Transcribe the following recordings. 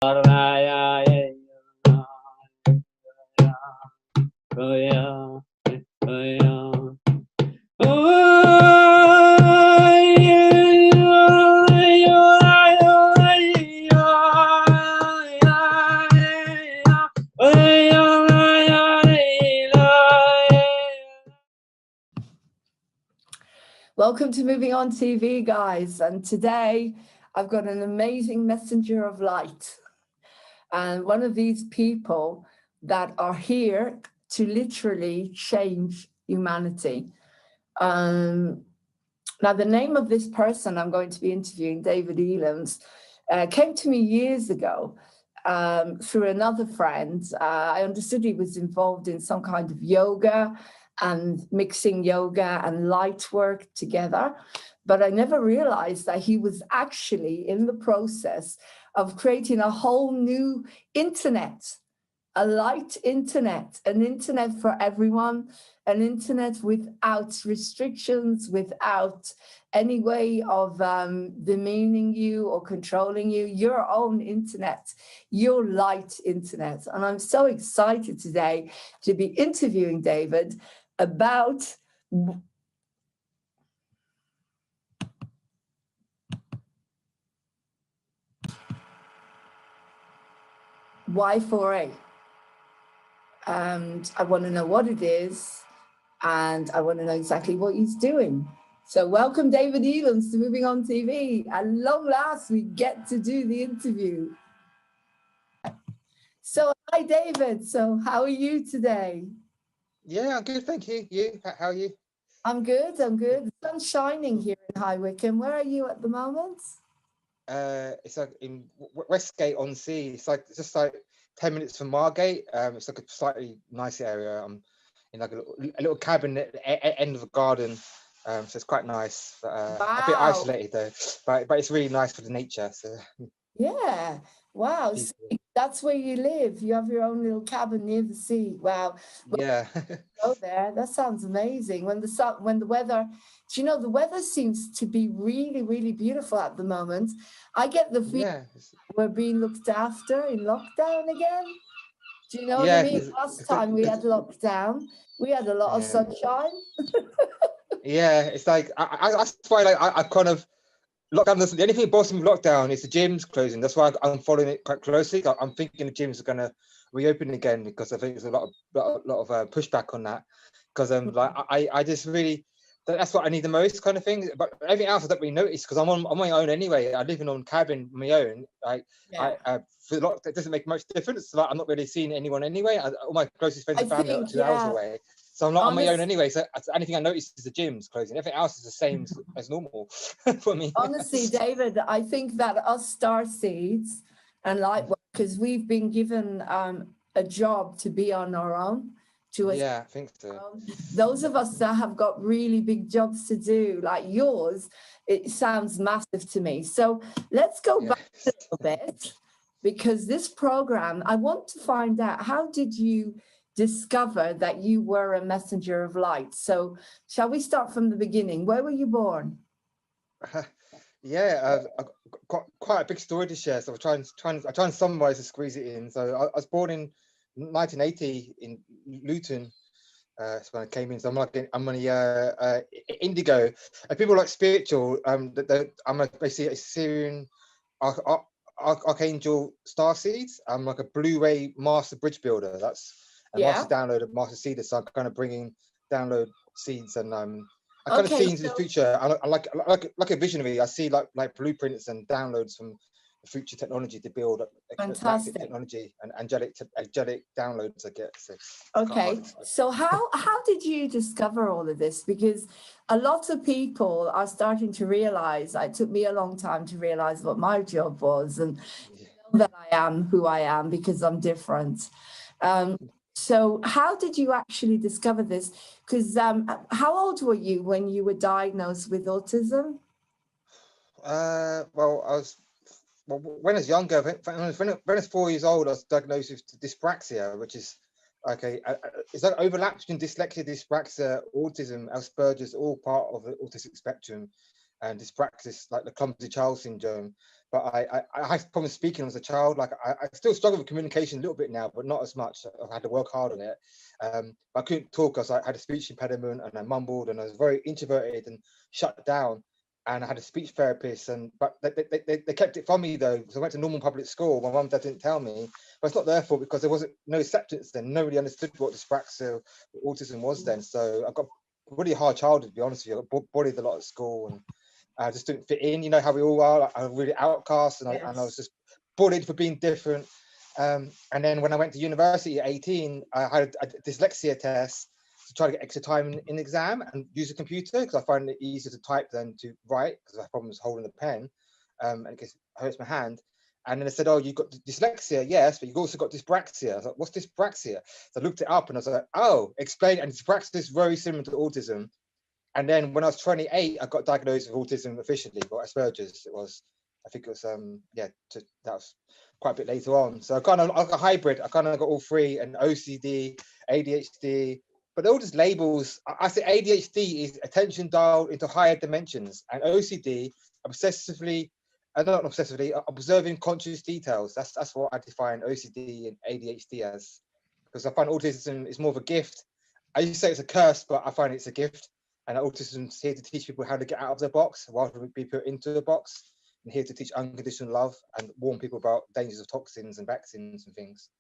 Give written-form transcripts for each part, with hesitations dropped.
Welcome to Moving On TV, guys. And today I've got an amazing messenger of light. And one of these people that are here to literally change humanity. Now, the name of this person I'm going to be interviewing, David Ellams, came to me years ago through another friend. I understood he was involved in some kind of yoga and mixing yoga and light work together. But I never realized that he was actually in the process of creating a whole new internet, a light internet, an internet for everyone, an internet without restrictions, without any way of demeaning you or controlling you, your own internet, your light internet. And I'm so excited today to be interviewing David about Y4A. And I want to know what it is, and I want to know exactly what he's doing. So welcome, David Ellams, to Moving On TV. At long last, we get to do the interview. So, hi, David. So how are you today? Yeah, I'm good, thank you. You, how are you? I'm good, I'm good. The sun's shining here in High Wycombe. Where are you at the moment? It's like in Westgate on Sea. It's like just like 10 minutes from Margate. It's like a slightly nice area. I'm in like a little cabin at the end of a garden. So it's quite nice. But, Wow. a bit isolated though, but it's really nice for the nature. So yeah, wow. So that's where you live. You have your own little cabin near the sea. Wow. Yeah. Go there. That sounds amazing. When the weather, do you know, the weather seems to be really, really beautiful at the moment. I get the feeling we're being looked after in lockdown again. Do you know what I mean? Last time we had lockdown, we had a lot of sunshine. Yeah, it's like that's why I kind of lockdown. The only thing that bothers me with lockdown is the gyms closing. That's why I'm following it quite closely. I'm thinking the gyms are going to reopen again because I think there's a lot of pushback on that. Because like I just really that's what I need the most kind of thing. But everything else I don't really notice because I'm on my own anyway. I live in a cabin on my own. Like for the lockdown, it doesn't make much difference. Like I'm not really seeing anyone anyway. All my closest friends and family are 2 hours away. So I'm not on my own anyway. So anything I notice is the gyms closing. Everything else is the same as normal for me. Honestly, David, I think that us star seeds and light workers, we've been given a job to be on our own. I think so. Those of us that have got really big jobs to do, like yours, it sounds massive to me. So let's go back a little bit, because this program, I want to find out, how did you discover that you were a messenger of light? So shall we start from the beginning? Where were you born? I've got quite a big story to share, so I try and summarize and squeeze it in. So I was born in 1980 in Luton. That's when I came in. So I'm on a indigo. And people like spiritual. I'm basically a Syrian archangel starseeds. I'm like a Blu-ray master bridge builder. That's a master download, master seeder. So I'm kind of bringing download seeds, and I kind of see into the future. I like a visionary. I see like blueprints and downloads from the future technology to build fantastic technology and angelic downloads I get. So okay, so how did you discover all of this? Because a lot of people are starting to realize, it took me a long time to realize what my job was, and that I am who I am because I'm different. So how did you actually discover this? Because how old were you when you were diagnosed with autism? When I was younger, when I was 4 years old, I was diagnosed with dyspraxia, which is it's like overlap between dyslexia, dyspraxia, autism, Asperger's, all part of the autistic spectrum, and dyspraxia, like the clumsy child syndrome. but I had problems speaking as a child. Like I still struggle with communication a little bit now, but not as much. I've had to work hard on it. But I couldn't talk because I had a speech impediment and I mumbled and I was very introverted and shut down. And I had a speech therapist, but they kept it from me though. So I went to normal public school. My mum and dad didn't tell me, but it's not their fault because there wasn't no acceptance then. Nobody understood what dyspraxia, what autism was then. So I got a really hard childhood, to be honest with you. I got bullied a lot at school and I just didn't fit in. You know how we all are. Like, I'm really outcast, and I was just bullied for being different. And then when I went to university at 18, I had a dyslexia test to try to get extra time in exam and use a computer because I find it easier to type than to write because I have problems holding the pen, and it hurts my hand. And then they said, "Oh, you've got dyslexia, yes, but you've also got dyspraxia." I was like, "What's dyspraxia?" So I looked it up and I was like, "Oh, explain." And dyspraxia is very similar to autism. And then when I was 28, I got diagnosed with autism officially, or Asperger's. I think it was, that was quite a bit later on. So I got a hybrid. I kind of got all three, and OCD, ADHD, but they're all just labels. I say ADHD is attention dialed into higher dimensions, and OCD, observing conscious details. That's what I define OCD and ADHD as, because I find autism is more of a gift. I used to say it's a curse, but I find it's a gift. And autism's here to teach people how to get out of their box rather than be put into a box, and here to teach unconditional love and warn people about dangers of toxins and vaccines and things.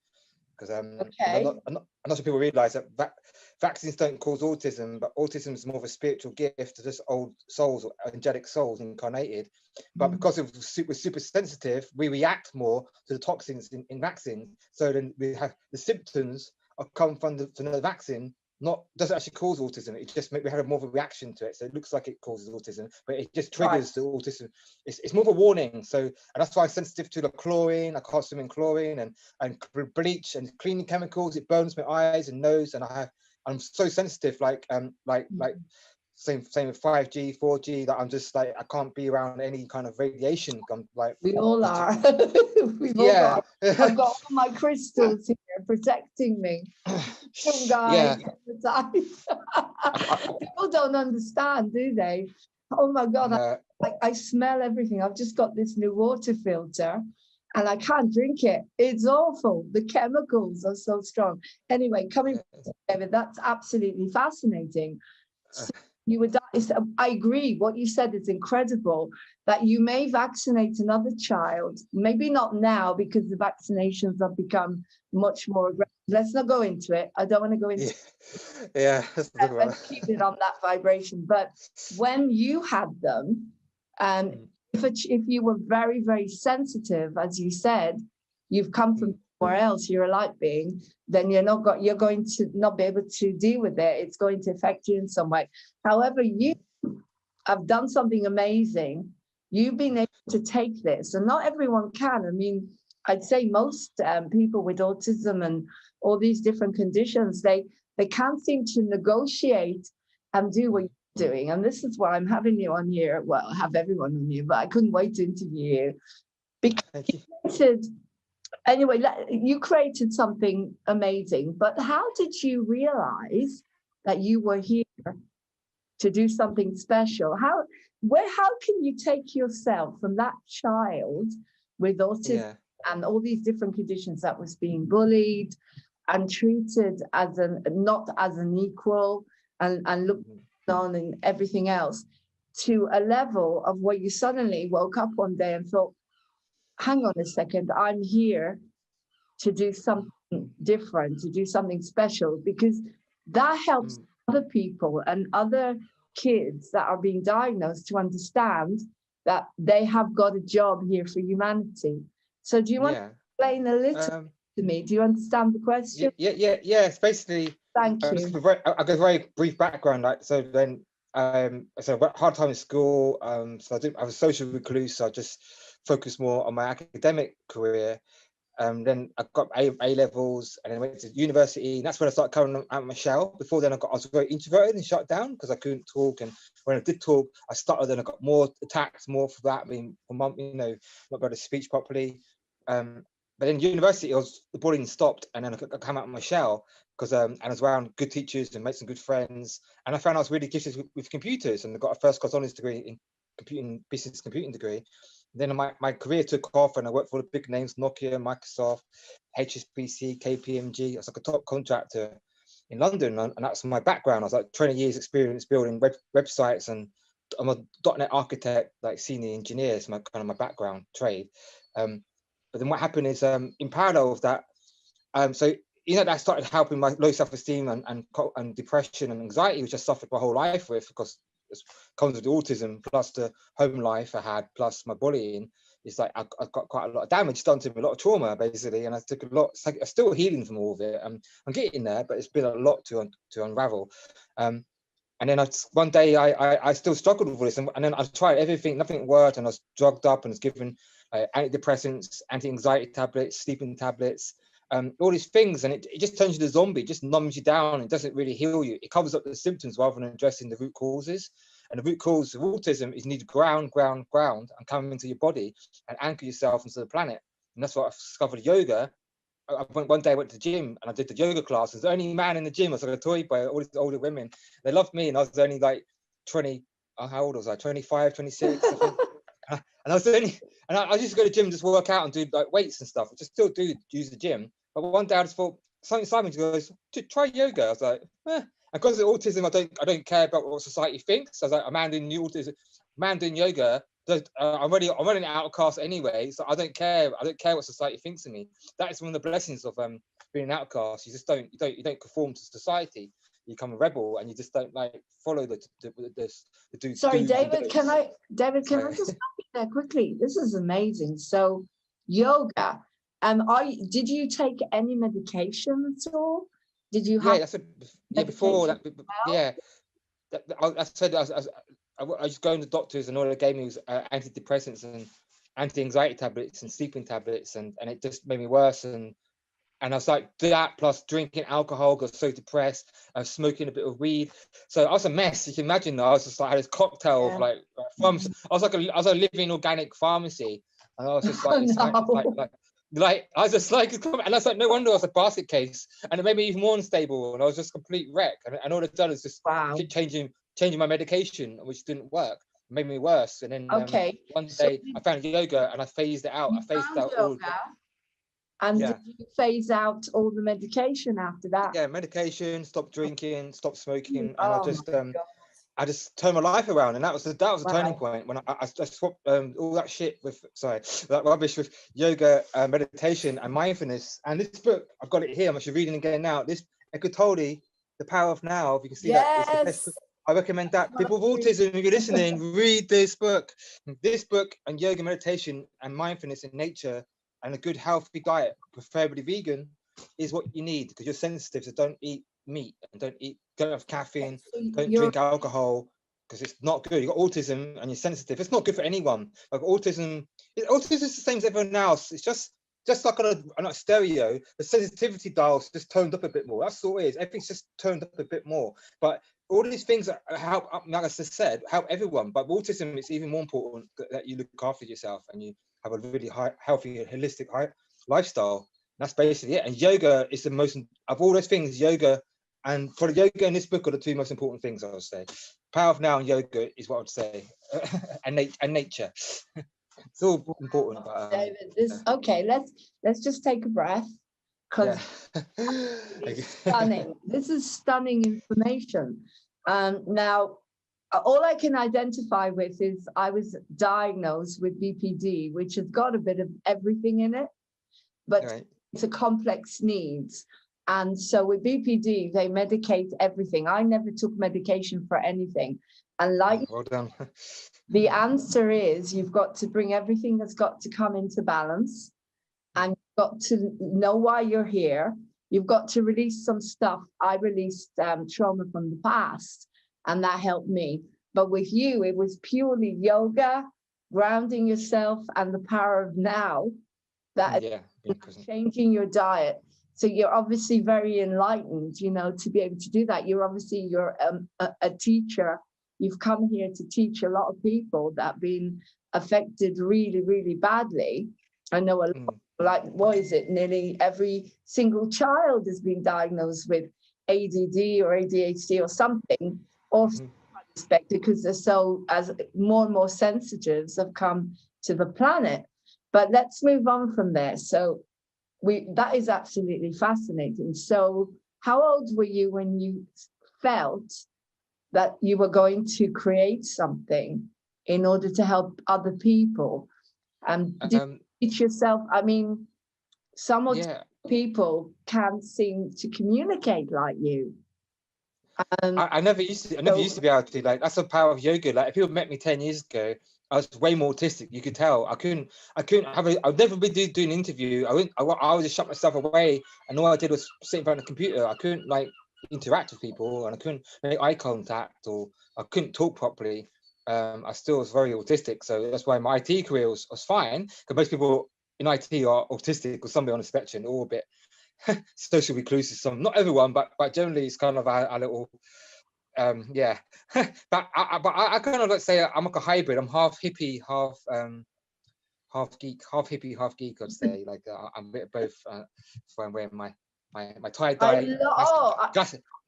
Because I'm not sure people realise that vaccines don't cause autism, but autism is more of a spiritual gift to just old souls or angelic souls incarnated. But because we're super sensitive, we react more to the toxins in vaccines. So then we have the symptoms come from the vaccine. Doesn't actually cause autism. It just we have more of a reaction to it, so it looks like it causes autism, but it just triggers the autism. It's more of a warning. So, and that's why I'm sensitive to the chlorine. I can't swim in chlorine and bleach and cleaning chemicals. It burns my eyes and nose, and I'm so sensitive. Like same with 5G, 4G, that I'm just like I can't be around any kind of radiation. I'm like, we all are. We've all got. I've got all my crystals here protecting me. Guys, people don't understand, do they? Oh my God, I smell everything. I've just got this new water filter and I can't drink it. It's awful. The chemicals are so strong. Anyway, coming back to David, that's absolutely fascinating. So I agree. What you said is incredible, that you may vaccinate another child, maybe not now because the vaccinations have become much more aggressive. Let's not go into it. I don't want to go into it. Let's keep it on that vibration. But when you had them, and if you were very, very sensitive, as you said, you've come from somewhere else, you're a light being, then you're going to not be able to deal with it. It's going to affect you in some way. However, you have done something amazing. You've been able to take this, and not everyone can. I mean, I'd say most people with autism and all these different conditions, they can't seem to negotiate and do what you're doing. And this is why I'm having you on here. Well, I have everyone on here, but I couldn't wait to interview you. Because anyway, you created something amazing, but how did you realize that you were here to do something special? How can you take yourself from that child with autism and all these different conditions that was being bullied and treated as not as an equal and looked on and everything else, to a level of where you suddenly woke up one day and thought, hang on a second, I'm here to do something different, to do something special, because that helps other people and other kids that are being diagnosed to understand that they have got a job here for humanity. So do you want to explain a little to me? Do you understand the question? Yeah. It's basically. Thank you. I got a very brief background. Like, so then, so hard time in school. So I was a social recluse. So I just focused more on my academic career. Then I got A levels, and then went to university, and that's when I started coming out of my shell. Before then, I was very introverted and shut down because I couldn't talk. And when I did talk, I stuttered, and I got more attacks, more for that. I mean, for not being able to speak properly. But in university, the bullying stopped, and then I came out of my shell because and I was around good teachers and made some good friends. And I found I was really gifted with computers, and I got a first class honours degree in business computing degree. Then my career took off and I worked for the big names, Nokia, Microsoft, HSBC, KPMG. I was like a top contractor in London, and that's my background. I was like 20 years experience building websites, and I'm a .NET architect, like senior engineer. It's my kind of my background trade. But then what happened is, in parallel with that, so that started helping my low self-esteem and depression and anxiety, which I suffered my whole life with, because it comes with the autism plus the home life I had plus my bullying. It's like I got quite a lot of damage done to me, a lot of trauma basically, and I took a lot. It's like I'm still healing from all of it. I'm getting there, but it's been a lot to unravel. And then one day I still struggled with all this, and then I tried everything, nothing worked, and I was drugged up and was given antidepressants, anti-anxiety tablets, sleeping tablets, all these things, and it just turns you to a zombie. It just numbs you down. It doesn't really heal you. It covers up the symptoms rather than addressing the root causes. And the root cause of autism is you need to ground, and come into your body and anchor yourself into the planet. And that's what I discovered yoga. One day I went to the gym and I did the yoga class. I was the only man in the gym. I was like a toy by all these older women. They loved me, and I was only like 20. How old was I? 25, 26, I think. And I was only, and I used to go to the gym, just work out and do like weights and stuff. I just still do use the gym. But one day I just thought, Simon goes, try yoga. I was like, And because of autism, I don't care about what society thinks. I was like, a man doing yoga. I'm already an outcast anyway, so I don't care. I don't care what society thinks of me. That is one of the blessings of being an outcast. You just don't conform to society. You become a rebel, and you just don't like follow the do. Sorry, David. Can I just stop you there quickly? This is amazing. So, yoga. Did you take any medication at all? Did you have? Before that. Yeah, I said I was going to doctors, and all they gave me was antidepressants and anti-anxiety tablets and sleeping tablets, and it just made me worse. And I was like, that plus drinking alcohol, got so depressed. I was smoking a bit of weed, so I was a mess. You can imagine. I was just like, I had this cocktail of like pharmacy. I was a living organic pharmacy, and I was just like, I was just like, and I was like, no wonder I was a basket case, and it made me even more unstable, and I was just a complete wreck. And all I've done is just keep changing my medication, which didn't work. It made me worse. And then one day I found yoga, and I phased it out. I phased out all. And did you phase out all the medication after that? Yeah, medication, stop drinking, stop smoking, and I just turned my life around, and that was a turning point when I swapped all that shit with that rubbish with yoga, meditation, and mindfulness. And this book, I've got it here. I'm actually reading again now. This Eckhart Tolle, The Power of Now. If you can see that, it's the best book. I recommend that. People with autism, if you're listening, read this book. This book and yoga, meditation, and mindfulness in nature, and a good healthy diet, preferably vegan, is what you need, because you're sensitive. So don't eat meat and don't have caffeine, don't drink alcohol, because it's not good. You got autism and you're sensitive. It's not good for anyone. Like autism is the same as everyone else. It's just like on a stereo, the sensitivity dial's just toned up a bit more. That's all it is. Everything's just toned up a bit more. But all these things help, like I just said, help everyone. But autism, it's even more important that you look after yourself and you have a really healthy, holistic lifestyle. That's basically it. And yoga is the most, of all those things, yoga and for the yoga and this book are the two most important things, I would say. Power of Now and yoga is what I would say, and nature. It's all important. But, David, let's just take a breath, because it's stunning. This is stunning information. Now, all I can identify with is I was diagnosed with BPD, which has got a bit of everything in it, but it's a complex needs. And so with BPD, they medicate everything. I never took medication for anything. And well done. The answer is you've got to bring everything that's got to come into balance, and you've got to know why you're here. You've got to release some stuff. I released trauma from the past, and that helped me. But with you, it was purely yoga, grounding yourself, and the power of now, that changing your diet. So you're obviously very enlightened, to be able to do that. You're a teacher. You've come here to teach a lot of people that have been affected really, really badly. I know a lot, like, what is it? Nearly every single child has been diagnosed with ADD or ADHD or something, or because they're so, as more and more sensitives have come to the planet. But let's move on from there. So that is absolutely fascinating. So how old were you when you felt that you were going to create something in order to help other people? And did you teach yourself? I mean, some of people can't seem to communicate like you. I never used to be able to. Like, that's the power of yoga. Like, if people met me 10 years ago, I was way more autistic. You could tell. I couldn't have I'd never be doing an interview. I would just shut myself away, and all I did was sit in front of the computer. I couldn't like interact with people, and I couldn't make eye contact, or I couldn't talk properly. I still was very autistic, so that's why my IT career was fine, because most people in IT are autistic or somebody on the spectrum, or a bit social reclusive. Some, not everyone, but generally it's kind of a little yeah. but I kind of like say I'm like a hybrid. I'm half hippie, half geek, half hippie, half geek. I'd say like I'm a bit of both. So I'm wearing my tie dye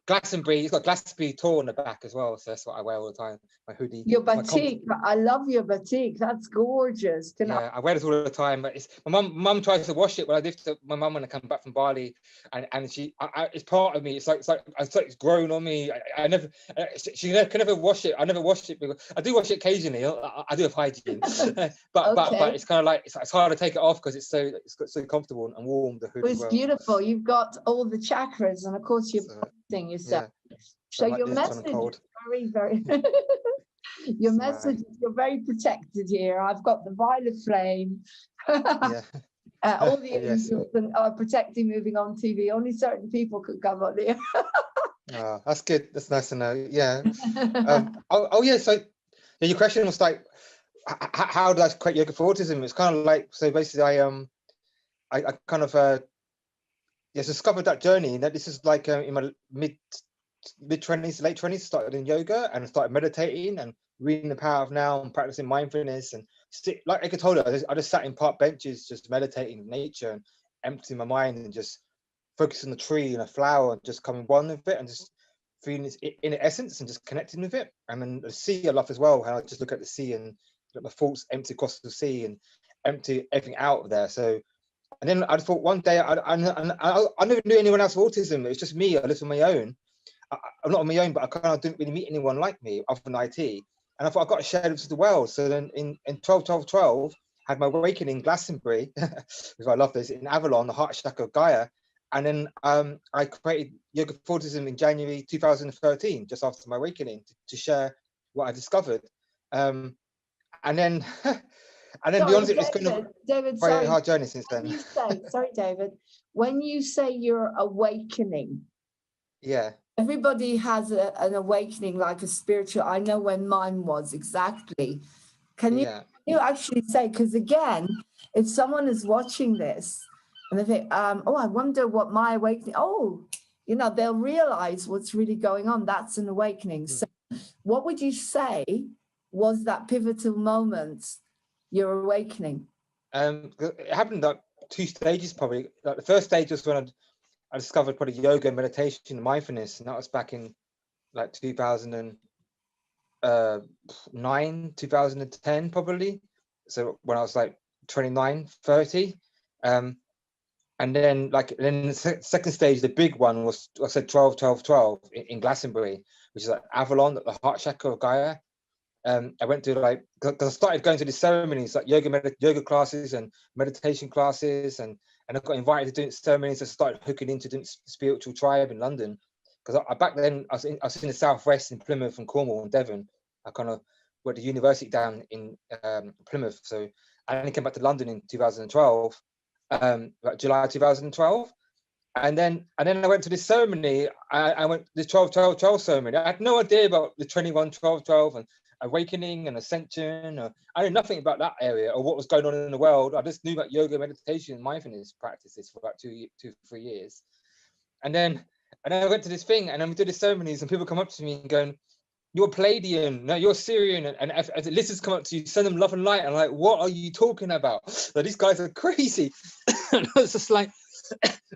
Glastonbury. It's got Glastonbury tour on the back as well, so that's what I wear all the time. My hoodie. Your batik. I love your batik. That's gorgeous. I wear this all the time. But it's my mum tries to wash it when I live to my mum when I come back from Bali, and she it's part of me. It's like it's grown on me. I never she can never wash it. I never wash it because I do wash it occasionally. I do have hygiene, but it's kind of like it's hard to take it off because it's so comfortable and warm. The hood. It's beautiful. You've got all the chakras, and of course you're protecting yourself. So your message is very your message, you're very protected here. I've got the violet flame. All the angels are protecting moving on TV. Only certain people could come on here. Oh, that's good. That's nice to know. Yeah. So your question was like, how did I create yoga for autism? It's kind of like, so basically I kind of discovered that journey, that this is like in my mid-20s, late 20s, started in yoga and started meditating and reading The Power of Now and practicing mindfulness. And like I told her, I just sat in park benches, just meditating in nature and emptying my mind and just focusing on the tree and a flower and just coming one with it and just feeling its inner essence and just connecting with it. And then the sea I love as well, and I just look at the sea and let my thoughts empty across the sea and empty everything out of there. So, and then I thought one day, I never knew anyone else with autism. It was just me. I lived on my own. I'm not on my own, but I kind of didn't really meet anyone like me other than IT. And I thought I've got to share this with the world. So then in 12-12-12, I had my awakening in Glastonbury, because I love this, in Avalon, the heart chakra of Gaia. And then I created Yoga for Autism in January 2013, just after my awakening, to share what I discovered. And then to be honest, it's kind of David, very hard journey since then. Sorry, David, when you say you're awakening, everybody has an awakening, like a spiritual. I know when mine was exactly. Can you actually say, because again, if someone is watching this and they think, I wonder what my awakening, they'll realize what's really going on. That's an awakening. So what would you say was that pivotal moment, your awakening? It happened like 2 stages probably. Like the first stage was when I discovered probably yoga, meditation, and mindfulness, and that was back in like 2009, 2010 probably. So when I was like 29, 30. And then the second stage, the big one was, I said 12-12-12 in Glastonbury, which is like Avalon, the heart chakra of Gaia. I went to because I started going to these ceremonies like yoga classes and meditation classes, and I got invited to doing ceremonies. I started hooking into doing spiritual tribe in London, because back then I was in the southwest in Plymouth and Cornwall and Devon. I kind of went to university down in Plymouth, so I only came back to London in 2012, like July 2012. And then I went to this ceremony. I went to the 12-12-12 ceremony. I had no idea about the 21-12-12 and awakening and ascension. I knew nothing about that area or what was going on in the world. I just knew about yoga, meditation, and mindfulness practices for about 2-3 years. And then I went to this thing, and then we did the ceremonies, and people come up to me and going, "You're Palladian, no, you're Syrian," and as the listeners come up to you, send them love and light. And I'm like, what are you talking about? So these guys are crazy. And I was just like,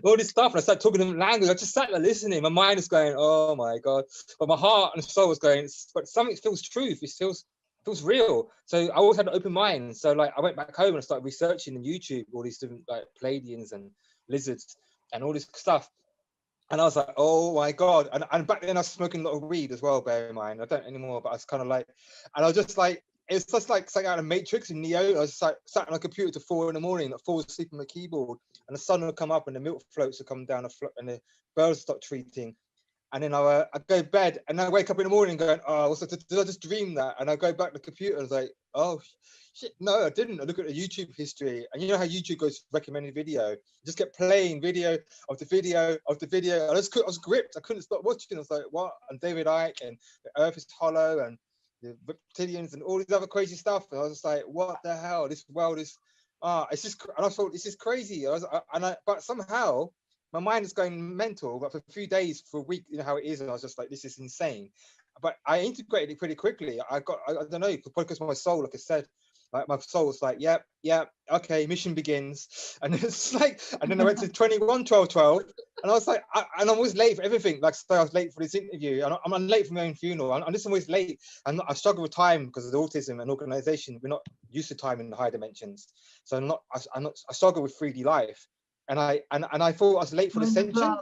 all this stuff, and I started talking to them language. I just sat there listening. My mind is going, oh my God, but my heart and soul was going, but something feels truth. It feels feels real. So I always had an open mind. So like I went back home and I started researching on YouTube all these different like Palladians and lizards and all this stuff. And I was like, oh my God. And back then I was smoking a lot of weed as well, bear in mind. I don't anymore, but I was kind of like, and I was just like, it's just like something out of Matrix in Neo. I was just like sat on a computer till 4 a.m, like fall asleep on the keyboard, and the sun would come up and the milk floats would come down and the birds stop treating. And then I go to bed and I wake up in the morning going, oh, did I just dream that? And I go back to the computer and I was like, oh, shit, no, I didn't. I look at the YouTube history, and you know how YouTube goes recommended video. You just kept playing video of the video of the video. I was gripped. I couldn't stop watching. I was like, what? And David Icke and the Earth is hollow and the reptilians and all this other crazy stuff. And I was just like, what the hell? This world is, it's just. And I thought this is crazy. But somehow my mind is going mental. But for a few days, for a week, you know how it is, and I was just like, this is insane. But I integrated it pretty quickly. I don't know, because my soul, like I said, like my soul was like, yep, okay, mission begins. And it's like, and then I went to 21-12-12, and I was like, and I'm always late for everything. Like, so I was late for this interview, and I'm late for my own funeral. I'm just always late. I struggle with time because of the autism and organization. We're not used to time in the higher dimensions. So I struggle with 3D life. And I thought I was late for the Ascension.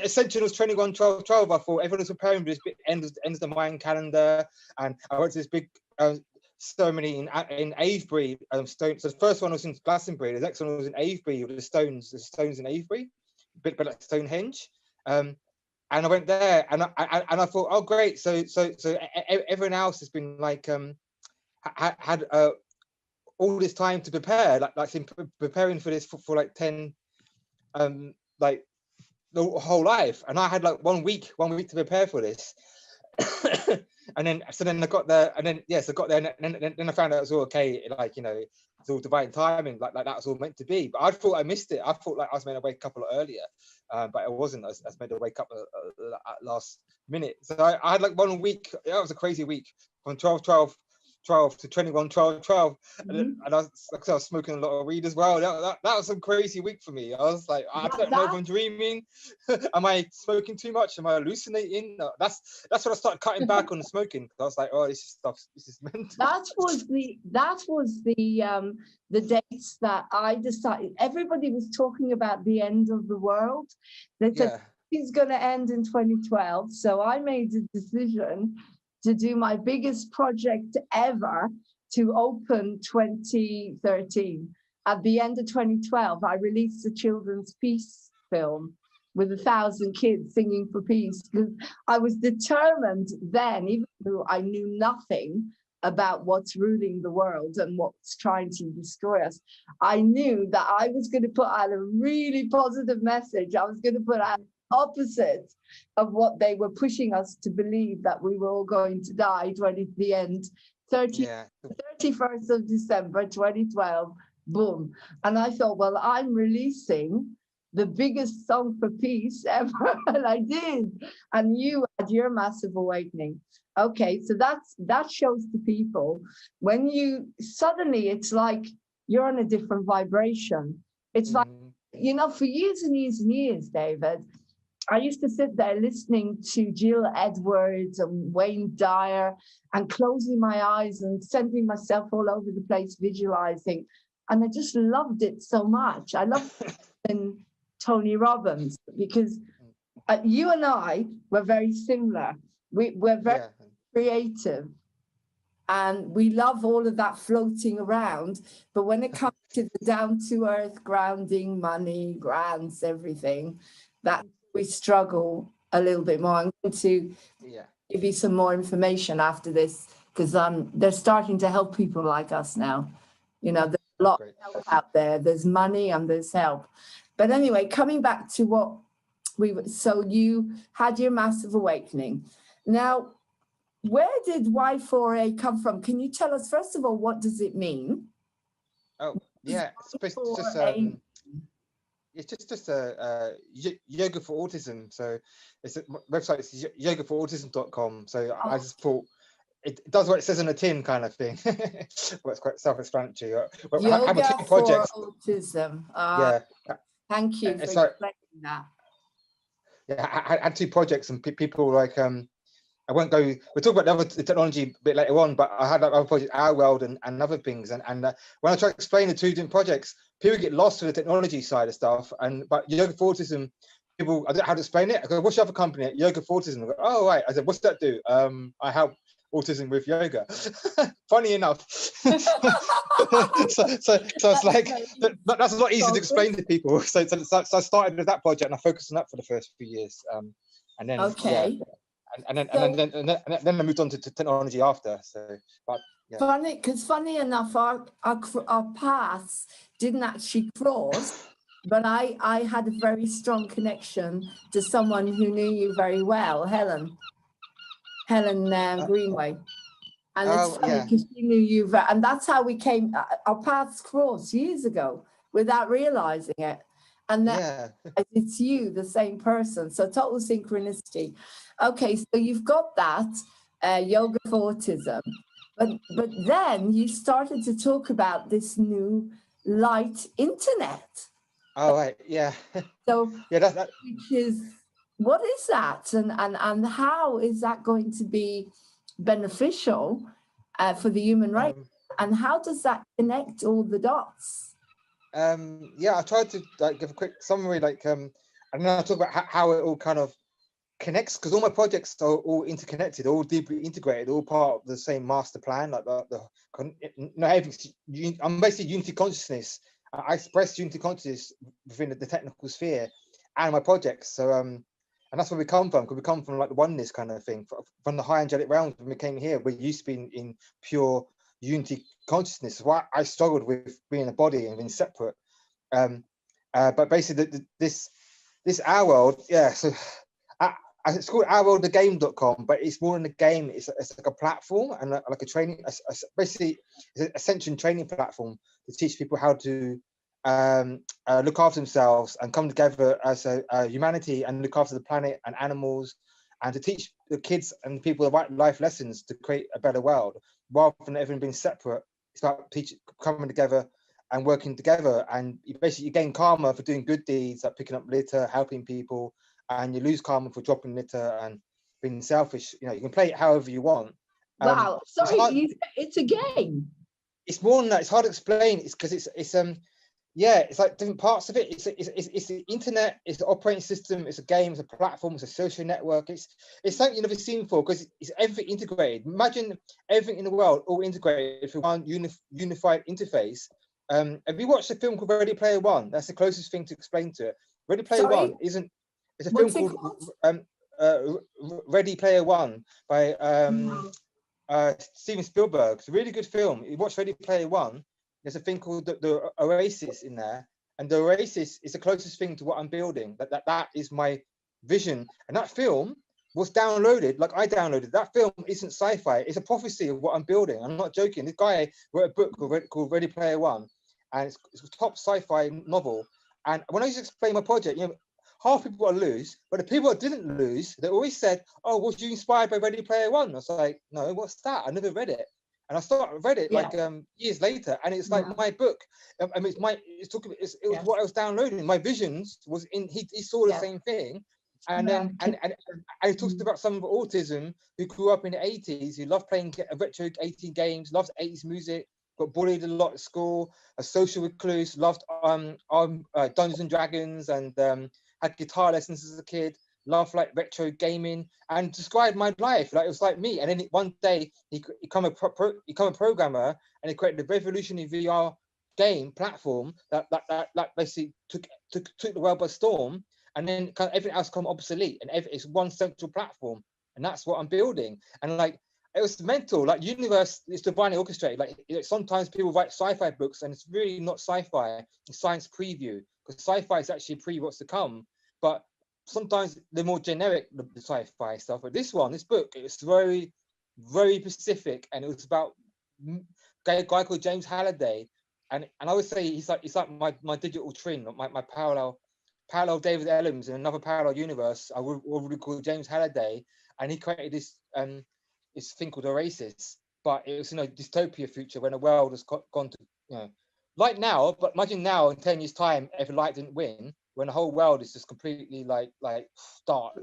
Ascension was 21-12-12. I thought everyone was preparing for this big end of the Mayan calendar, and I went to this big ceremony in Avebury. So the first one was in Glastonbury. The next one was in Avebury with the stones in Avebury, a bit like Stonehenge. And I went there, and I thought, oh great. So everyone else has been like had all this time to prepare, like preparing for this for like 10 like the whole life, and I had like one week to prepare for this. And then I got there, and then I got there, and then I found out it was all okay, like, you know, it's all divine timing, like that was all meant to be. But I thought I missed it. I thought like I was meant to wake up a lot earlier, but it wasn't. I was meant to wake up at last minute. So I had like 1 week. That was a crazy week, from 12-12-12 to 21-12-12, and I was smoking a lot of weed as well. That was a crazy week for me. I was like, I don't know if I'm dreaming. Am I smoking too much? Am I hallucinating? That's when I started cutting back on the smoking. I was like, oh, this is mental. That was the dates that I decided. Everybody was talking about the end of the world. They said it's going to end in 2012. So I made a decision to do my biggest project ever to open 2013. At the end of 2012, I released a children's peace film with 1,000 kids singing for peace, because I was determined then, even though I knew nothing about what's ruling the world and what's trying to destroy us, I knew that I was going to put out a really positive message. I was going to put out opposite of what they were pushing us to believe, that we were all going to die the end. 31st of December 2012, boom. And I thought, well, I'm releasing the biggest song for peace ever. And I did. And you had your massive awakening. Okay, so that shows to people, when you suddenly, it's like you're on a different vibration. It's like, you know, for years and years and years, David, I used to sit there listening to Jill Edwards and Wayne Dyer and closing my eyes and sending myself all over the place, visualizing. And I just loved it so much. I loved Tony Robbins, because you and I were very similar. We're very creative, and we love all of that floating around. But when it comes to the down-to-earth grounding, money, grants, everything, that we struggle a little bit more. I'm going to give you some more information after this, because they're starting to help people like us now. You know, there's a lot of help out there. There's money and there's help. But anyway, coming back to what so you had your massive awakening. Now, where did Y4A come from? Can you tell us, first of all, what does it mean? Oh, yeah, it's just a yoga for autism. So it's a website, it's yogaforautism.com. So I just thought it does what it says on the tin, kind of thing. Well, it's quite self-explanatory. Yoga for autism. Thank you for explaining that. Yeah, I had 2 projects, and people like I won't go. We'll talk about the technology a bit later on, but I had that other project, Our World, and other things. And when I try to explain the two different projects, people get lost with the technology side of stuff. But yoga for autism, people, I don't know how to explain it. I go, what's your other company? Yoga for autism. I go, oh, right. I said, what's that do? I help autism with yoga. Funny enough. so it's like, that's a lot easier to explain to people. So I started with that project and I focused on that for the first few years. And then, okay. yeah. And then I moved on to technology after. So, but yeah. Funny enough, our paths didn't actually cross, but I had a very strong connection to someone who knew you very well, Helen Greenway. And it's funny because she knew you, and that's how we came. Our paths crossed years ago without realizing it. And that it's you, the same person. So total synchronicity. Okay, so you've got that yoga for autism, but then you started to talk about this new light internet. Oh right, yeah. So yeah, that. Which is, what is that, and how is that going to be beneficial for the human race, and how does that connect all the dots? Yeah, I tried to give a quick summary, and then I'll talk about how it all kind of connects, because all my projects are all interconnected, all deeply integrated, all part of the same master plan. I'm basically unity consciousness. I express unity consciousness within the technical sphere and my projects. So and that's where we come from, because we come from like the oneness kind of thing, from the high angelic realms. When we came here, we used to be in pure unity consciousness. Why I struggled with being a body and being separate. But basically this Our World, so it's called ourworldthegame.com, but it's more than a game. It's like a platform and like a training, basically it's an ascension training platform to teach people how to look after themselves and come together as a humanity and look after the planet and animals, and to teach the kids and people the right life lessons to create a better world, rather than everyone being separate. It's about coming together and working together, and you gain karma for doing good deeds, like picking up litter, helping people, and you lose karma for dropping litter and being selfish. You can play it however you want. Wow, sorry, it's a game. It's more than that. It's hard to explain. It's because it's like different parts of it. It's the internet, it's the operating system, it's a game, it's a platform, it's a social network. It's something you've never seen before, because it's everything integrated. Imagine everything in the world all integrated for one unified interface. Have you watched a film called Ready Player One? That's the closest thing to explain to it. Ready Player One isn't. It's a film called Ready Player One by Steven Spielberg. It's a really good film. You watch Ready Player One. There's a thing called the Oasis in there, and the Oasis is the closest thing to what I'm building. That is my vision, and that film was downloaded. Like I downloaded that film. Isn't sci-fi. It's a prophecy of what I'm building. I'm not joking. This guy wrote a book called Ready Player One, and it's a top sci-fi novel. And when I used to explain my project, half people would lose, but the people that didn't lose, they always said, "Oh, was you inspired by Ready Player One?" I was like, "No, what's that? I never read it." And I read it years later, and it's like my book. I mean, it was what I was downloading. My visions was in. He saw the same thing, and then and he talks about someone with autism who grew up in the 80s, who loved playing retro 80s games, loved 80s music, got bullied a lot at school, a social recluse, loved Dungeons and Dragons, and had guitar lessons as a kid, loved like retro gaming, and described my life like it was like me. And then one day he become a programmer, and he created a revolutionary VR game platform that basically took the world by storm. And then kind of everything else become obsolete, and it's one central platform, and that's what I'm building. And like, it was mental. Like, universe is divinely orchestrated. Like, sometimes people write sci-fi books, and it's really not sci-fi. It's science preview, because sci-fi is actually what's to come. But sometimes they're more generic, the sci-fi stuff. But this book, it was very, very specific, and it was about a guy called James Halliday. And I would say he's like my digital twin, my parallel David Ellams in another parallel universe. I would call James Halliday, and he created this thing called Oasis. But it was dystopia future, when the world has gone to like now. But imagine now, in 10 years' time, if light didn't win, when the whole world is just completely like dark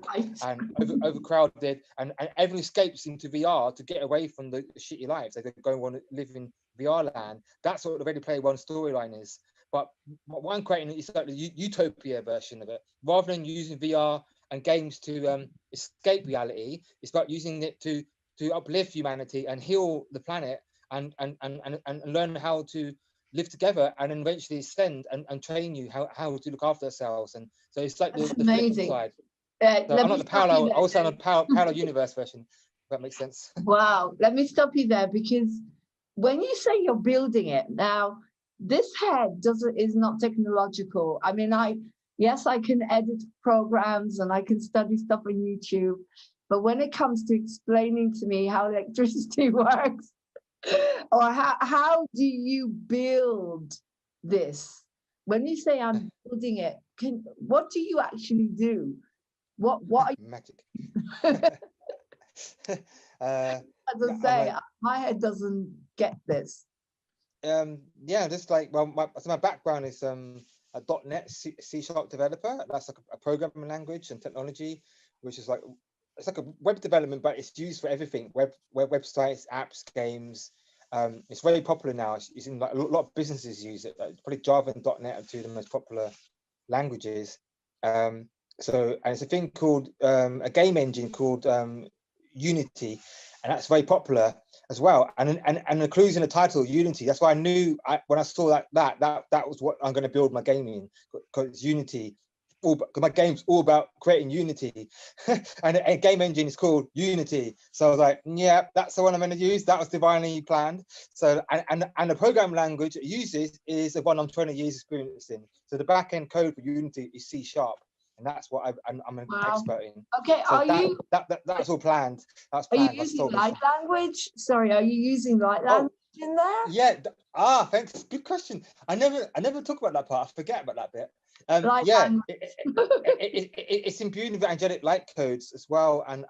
and overcrowded, and everyone escapes into VR to get away from the shitty lives. They go and want to live in VR land. That's what the Ready Player One storyline is. But what I'm creating is like the utopia version of it. Rather than using VR and games to escape reality, it's about using it to uplift humanity and heal the planet and learn how to live together, and then eventually ascend and train you how to look after ourselves. And so it's like the flip side. So I'm not the parallel, also on a parallel universe version, if that makes sense. Wow, let me stop you there, because when you say you're building it now, this head is not technological. I mean, yes, I can edit programs and I can study stuff on YouTube, but when it comes to explaining to me how electricity works, or how do you build this? When you say I'm building it, what do you actually do? What are you... Magic. As I say, my head doesn't get this. Yeah, just like, well, my background is a .NET C# developer. That's like a programming language and technology, which is like, it's like a web development, but it's used for everything: websites, apps, games. It's very popular now. It's in like a lot of businesses use it. Like probably Java and .NET are two of the most popular languages. So, and it's a thing called a game engine called Unity, and that's very popular as well. And the clues in the title, Unity. That's why I knew when I saw that was what I'm going to build my game in, because Unity. My game's all about creating unity, and a game engine is called Unity. So I was like, yeah, that's the one I'm going to use. That was divinely planned. So and the program language it uses is the one I'm 20 years experience in. So the back end code for Unity is C#, and that's what I'm an expert in. Okay, so that's all planned. That's planned. Are you using light language? Sorry, are you using light language in there? Yeah. Thanks. Good question. I never talk about that part. I forget about that bit. It's imbued with angelic light codes as well, and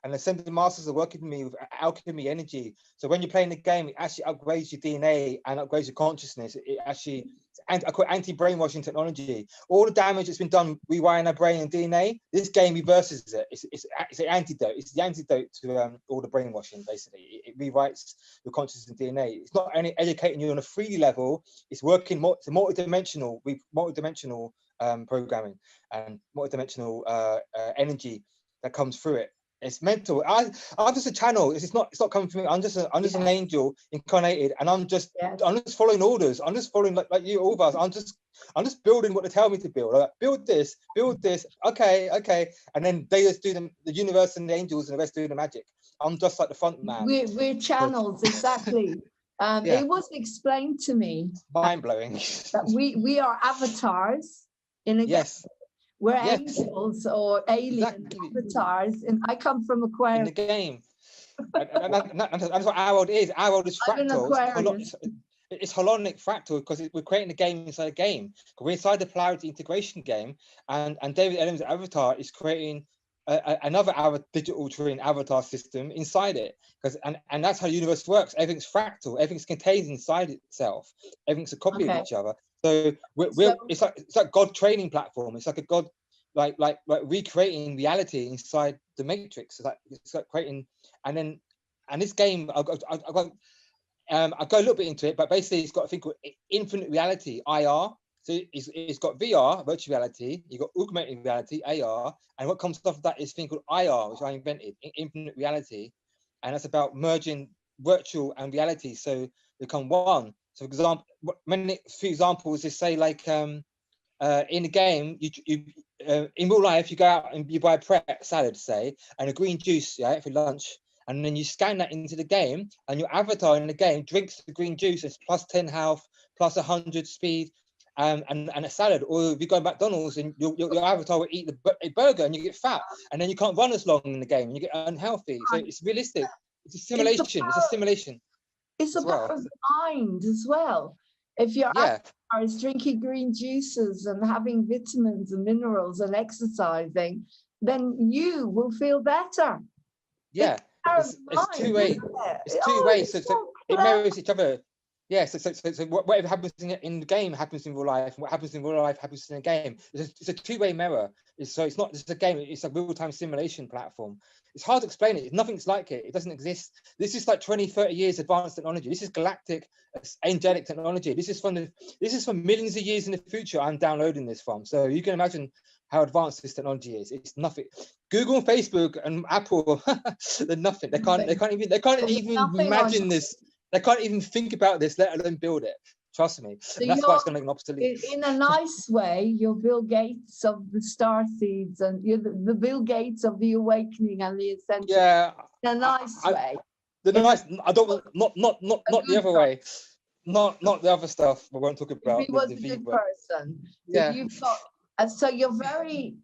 Ascended Masters are working with me with alchemy energy. So when you're playing the game, it actually upgrades your DNA and upgrades your consciousness. It actually, and I call it anti-brainwashing technology. All the damage that's been done rewiring our brain and DNA, this game reverses it. It's an antidote. It's the antidote to all the brainwashing. Basically, it rewrites your consciousness and DNA. It's not only educating you on a 3D level. It's working it's multi-dimensional. Multi-dimensional programming and multi-dimensional energy that comes through it. It's mental. I'm just a channel. It's not coming from me. I'm just an angel incarnated, and I'm just following orders. I'm just following like you, all of us. I'm just building what they tell me to build. Like, build this. Okay, and then they just do the universe and the angels and the rest do the magic. I'm just like the front man. We're channels, exactly. It was explained to me. Mind blowing. That we are avatars in a game. We're angels or alien avatars, and I come from Aquarius. In the game. and that's what our world is. Our world is fractal. It's holonic fractal because we're creating a game inside a game. We're inside the polarity integration game, and David Ellams' avatar is creating another digital twin avatar system inside it. And that's how the universe works. Everything's fractal. Everything's contained inside itself. Everything's a copy of each other. So it's like God training platform. It's like a God like recreating reality inside the matrix. It's like creating, and this game I'll go a little bit into it, but basically it's got a thing called infinite reality, IR. So it's got VR, virtual reality, you've got augmented reality, AR, and what comes off of that is a thing called IR, which I invented, infinite reality, and that's about merging virtual and reality so they become one. So for example, few examples is say like in the game, you in real life you go out and you buy a prep salad, say, and a green juice, for lunch, and then you scan that into the game, and your avatar in the game drinks the green juice. It's plus 10 health, plus 100 speed, and a salad. Or if you go to McDonald's and your avatar will eat a burger and you get fat, and then you can't run as long in the game and you get unhealthy. So it's realistic. It's a simulation. It's a simulation. It's about the mind as well. If your avatar is drinking green juices and having vitamins and minerals and exercising, then you will feel better. Yeah, it's two ways. It's two ways. So it mirrors each other. Yeah, so whatever happens in the game happens in real life, and what happens in real life happens in the game. It's a two-way mirror. So it's not just a game, it's a real-time simulation platform. It's hard to explain it. Nothing's like it. It doesn't exist. This is like 20, 30 years advanced technology. This is galactic, angelic technology. This is from millions of years in the future I'm downloading this from. So you can imagine how advanced this technology is. It's nothing. Google and Facebook and Apple, they're nothing. They can't even imagine this. They can't even think about this, let alone build it. Trust me. So and that's why it's going to make an obsolete. In a nice way, you're Bill Gates of the star seeds, and you're the Bill Gates of the awakening and the ascension. Yeah. In a nice way. I don't not the other way. Not the other stuff we won't talk about. He was a good person. So yeah. You've got, and so you're very.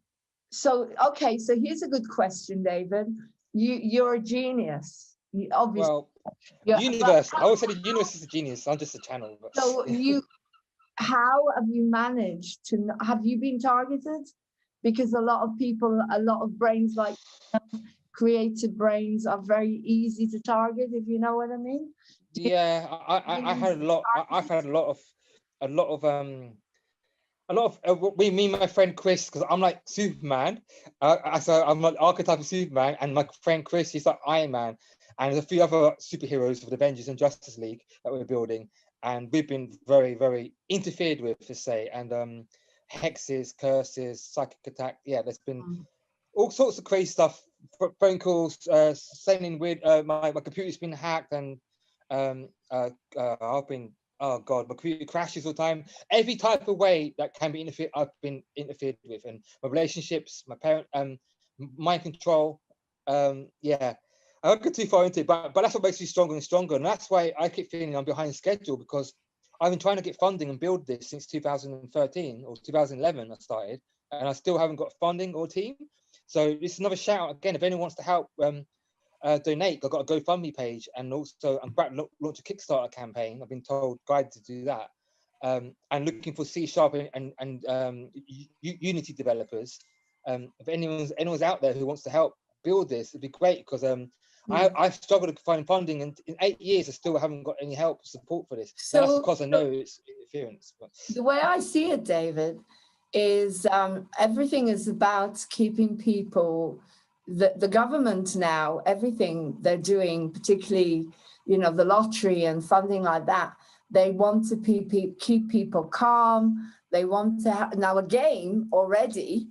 So okay. So here's a good question, David. You're a genius. You, obviously. Well. Universe. I always say the universe is a genius. I'm just a channel. But. So how have you managed to? Have you been targeted? Because a lot of people, a lot of brains, like creative brains, are very easy to target. If you know what I mean. Yeah, I had a lot. I've had a lot of me and my friend Chris, because I'm like Superman. So I'm like archetype of Superman, and my friend Chris, he's like Iron Man. And there's a few other superheroes for the Avengers and Justice League that we're building. And we've been very, very interfered with, to say. And hexes, curses, psychic attack. Yeah, there's been all sorts of crazy stuff. Phone calls, sending weird, my computer's been hacked, and I've been, oh God, my computer crashes all the time. Every type of way that can be interfered, I've been interfered with. And my relationships, my parent, mind control, yeah. I won't go too far into it, but that's what makes me stronger and stronger. And that's why I keep feeling I'm behind schedule, because I've been trying to get funding and build this since 2013 or 2011 I started, and I still haven't got funding or team. So this is another shout out again. If anyone wants to help donate, I've got a GoFundMe page, and also I'm about to launch a Kickstarter campaign. I've been guided to do that. And looking for C# and Unity developers. If anyone's out there who wants to help build this, it'd be great, because I've struggled to find funding, and in 8 years I still haven't got any help support for this. So that's because I know it's interference. But the way I see it, David, is everything is about keeping people. The government now, everything they're doing, particularly the lottery and funding like that, they want to keep people calm. They want to now a game already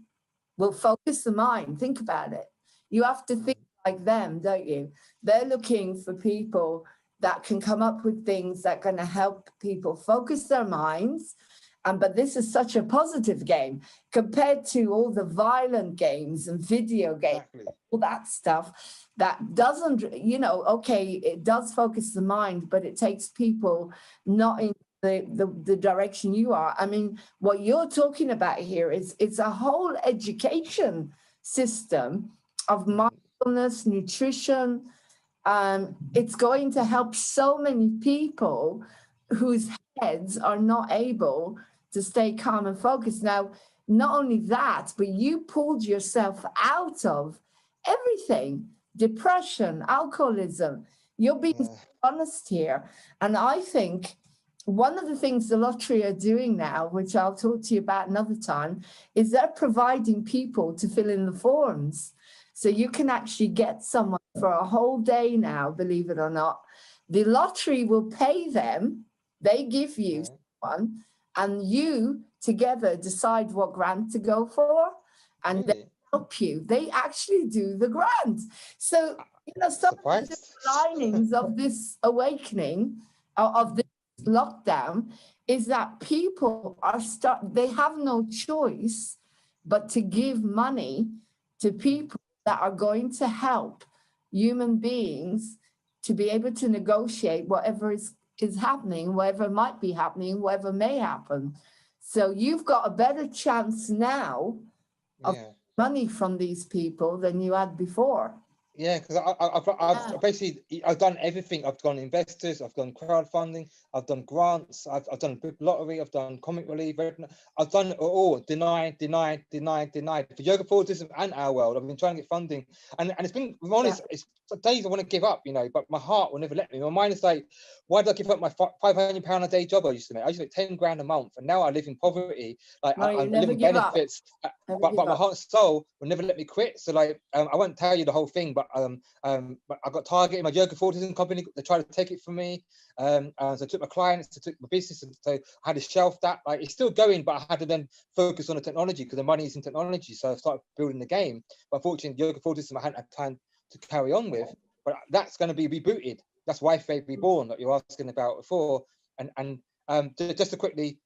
will focus the mind. Think about it. You have to think like them, don't you? They're looking for people that can come up with things that are going to help people focus their minds. But this is such a positive game compared to all the violent games and video games, exactly. All that stuff that doesn't, okay, it does focus the mind, but it takes people not in the direction you are. I mean, what you're talking about here is it's a whole education system of mindfulness, nutrition. It's going to help so many people whose heads are not able to stay calm and focused. Now, not only that, but you pulled yourself out of everything, depression, alcoholism. You're being honest here. And I think one of the things the lottery are doing now, which I'll talk to you about another time, is they're providing people to fill in the forms. So you can actually get someone for a whole day now, believe it or not. The lottery will pay them. They give you someone, and you together decide what grant to go for, and they help you. They actually do the grant. So, some of the linings of this awakening, of this lockdown, is that people are they have no choice but to give money to people that are going to help human beings to be able to negotiate whatever is happening, whatever might be happening, whatever may happen. So you've got a better chance now of money from these people than you had before. Yeah, because I've basically I've done everything. I've done investors, I've done crowdfunding, I've done grants, I've done book lottery, I've done comic relief, I've done it all. Denied for yoga forwardism and our world. I've been trying to get funding, and it's been, I'm honest, it's days I want to give up, you know, but my heart will never let me. My mind is like, why did I give up my £500 a day job I used to make? I used to make 10 grand a month, and now I live in poverty. Like No, I you live never in give up. benefits, Never but give my up. heart and soul will never let me quit. So like, I won't tell you the whole thing, but I got targeted. My yoga forwardism company, they tried to take it from me. So I took my clients, I took my business, and so I had to shelf that. Like, it's still going, but I had to then focus on the technology because the money is in technology. So I started building the game. But unfortunately, yoga forwardism I hadn't had time to carry on with. But that's going to be rebooted. That's Why Faith Reborn that you're asking about before. And just to quickly,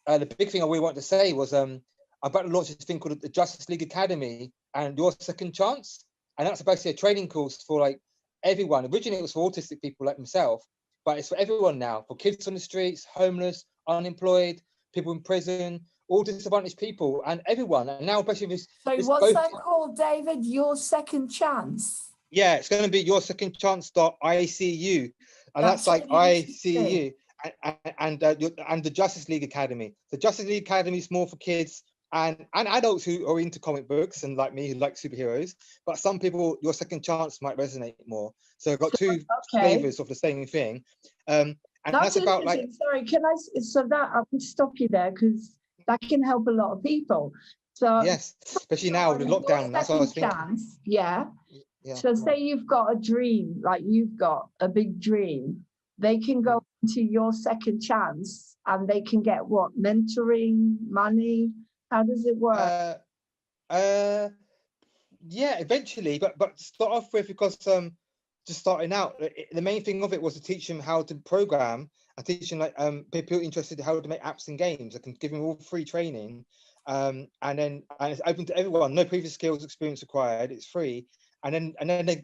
the big thing I really wanted to say was I'm about to launch this thing called the Justice League Academy and Your Second Chance. And that's basically a training course for like everyone. Originally, it was for autistic people like myself, but it's for everyone now, for kids on the streets, homeless, unemployed, people in prison, all disadvantaged people, and everyone. And now, basically, So what's that called, David? Your Second Chance? Yeah, it's going to be Your Second Chance.icu, and that's like ICU. And the Justice League Academy. The Justice League Academy is more for kids and adults who are into comic books and like me who like superheroes. But some people, Your Second Chance might resonate more. So I've got two flavors of the same thing. And that's about like. Sorry, can I? So that I can stop you there because that can help a lot of people. So yes, especially now with the lockdown. That's what I was thinking. Yeah. So say you've got a dream, like you've got a big dream, they can go to Your Second Chance and they can get what? Mentoring, money? How does it work? Yeah, eventually, but to start off with, because just starting out, the main thing of it was to teach them how to program and teach them like people interested in how to make apps and games. I can give them all free training, and it's open to everyone. No previous skills, experience required. It's free. And then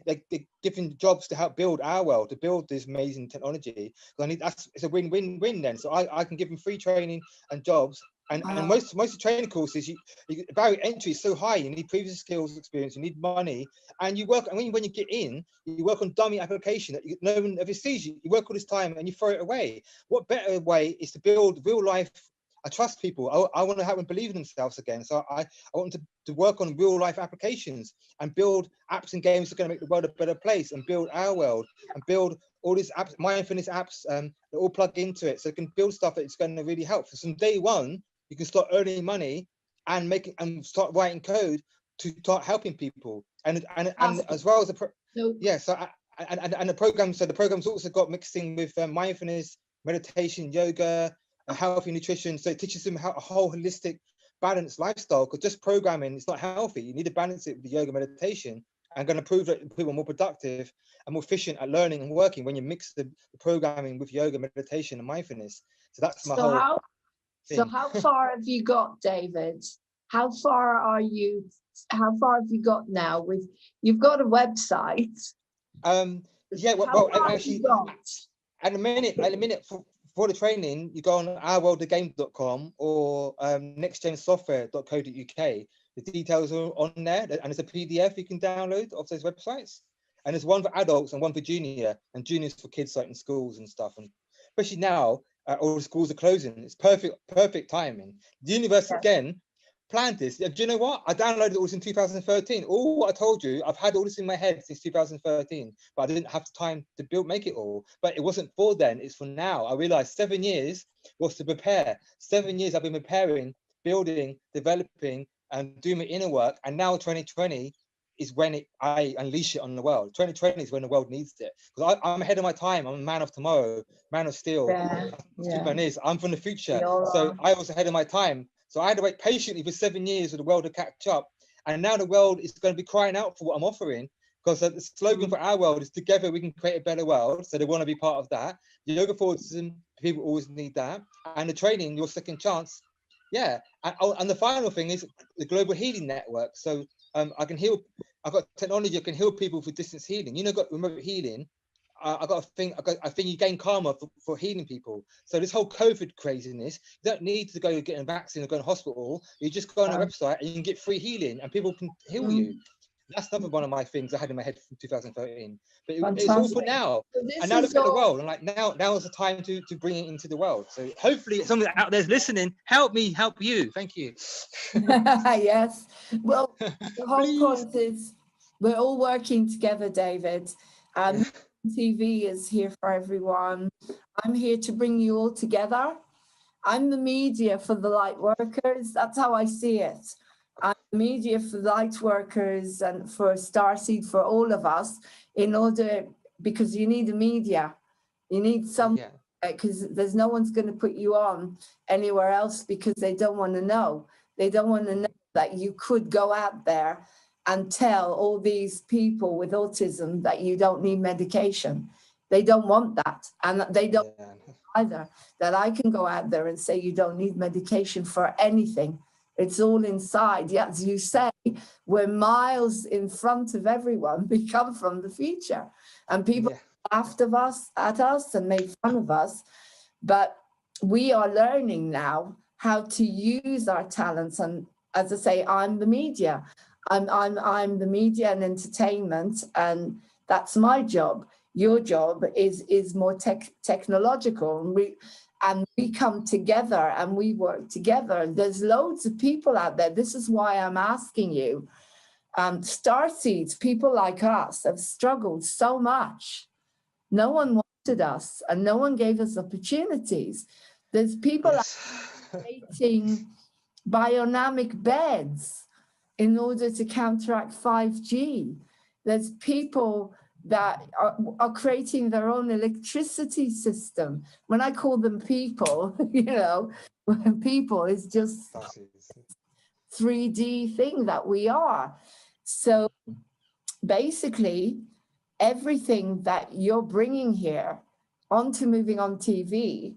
they're giving jobs to help build our world, to build this amazing technology. It's a win-win-win then. So I can give them free training and jobs. And most of the training courses, the barrier entry is so high. You need previous skills, experience, you need money, and you work. And when you get in, you work on dummy application that no one ever sees. You work all this time and you throw it away. What better way is to build real life? I trust people. I want to help them believe in themselves again. So I want them to work on real life applications and build apps and games that are going to make the world a better place, and build our world, and build all these apps, mindfulness apps, that all plug into it. So it can build stuff that's going to really help. So from day one, you can start earning money and start writing code to start helping people. And as well as the the program. So the program's also got mixing with mindfulness, meditation, yoga, healthy nutrition. So it teaches them how a whole holistic, balanced lifestyle. Because just programming is not healthy. You need to balance it with the yoga, meditation. And going to prove that people are more productive and more efficient at learning and working when you mix the programming with yoga, meditation, and mindfulness. So that's my whole. So how far have you got, David? How far have you got now with, you've got a website? Yeah, well actually, at the minute for the training, you go on ourworldthegame.com or nextgensoftware.co.uk. The details are on there, and it's a PDF you can download of those websites. And there's one for adults and one for junior, and juniors for kids like in schools and stuff. And especially now, all the schools are closing. It's perfect timing. The university again planned this. Do you know what? I downloaded all this in 2013. All what I told you, I've had all this in my head since 2013, but I didn't have time to make it all. But it wasn't for then, it's for now. I realized 7 years was to prepare. 7 years I've been preparing, building, developing, and doing my inner work. And now 2020 is when I unleash it on the world. 2020 is when the world needs it. Because I'm ahead of my time. I'm a man of tomorrow, man of steel. Superman is. I'm from the future. So I was ahead of my time. So I had to wait patiently for 7 years for the world to catch up. And now the world is going to be crying out for what I'm offering. Because the slogan for our world is together we can create a better world. So they want to be part of that. The yoga forwardism, people always need that. And the training, Your Second Chance. Yeah. And the final thing is the global healing network. So I can heal. I've got technology. I can heal people for distance healing. You know, got remote healing. I think you gain karma for healing people. So this whole COVID craziness, you don't need to go get a vaccine or go to hospital. You just go on a website and you can get free healing, and people can heal you. That's another one of my things I had in my head from 2013. But it's all for Fantastic. now. So And now look at the world. And like now is the time to bring it into the world. So hopefully someone out there's listening. Help me, help you. Thank you. Yes. Well, the whole Please. point is we're all working together, David. TV is here for everyone. I'm here to bring you all together. I'm the media for the light workers. That's how I see it. I'm the media for light workers and for Starseed, for all of us, because you need a media. You need some, because there's no one's going to put you on anywhere else because they don't want to know. They don't want to know that you could go out there and tell all these people with autism that you don't need medication. They don't want that. And they don't either, that I can go out there and say you don't need medication for anything. It's all inside. Yeah, as you say, we're miles in front of everyone. We come from the future. And people laughed at us and made fun of us. But we are learning now how to use our talents. And as I say, I'm the media. I'm the media and entertainment, and that's my job. Your job is more technological, and we come together and we work together. There's loads of people out there. This is why I'm asking you. Starseeds, people like us, have struggled so much. No one wanted us, and no one gave us opportunities. There's people creating bionic beds in order to counteract 5G. There's people that are creating their own electricity system. When I call them people, people is just 3D thing that we are. So basically, everything that you're bringing here onto Moving On TV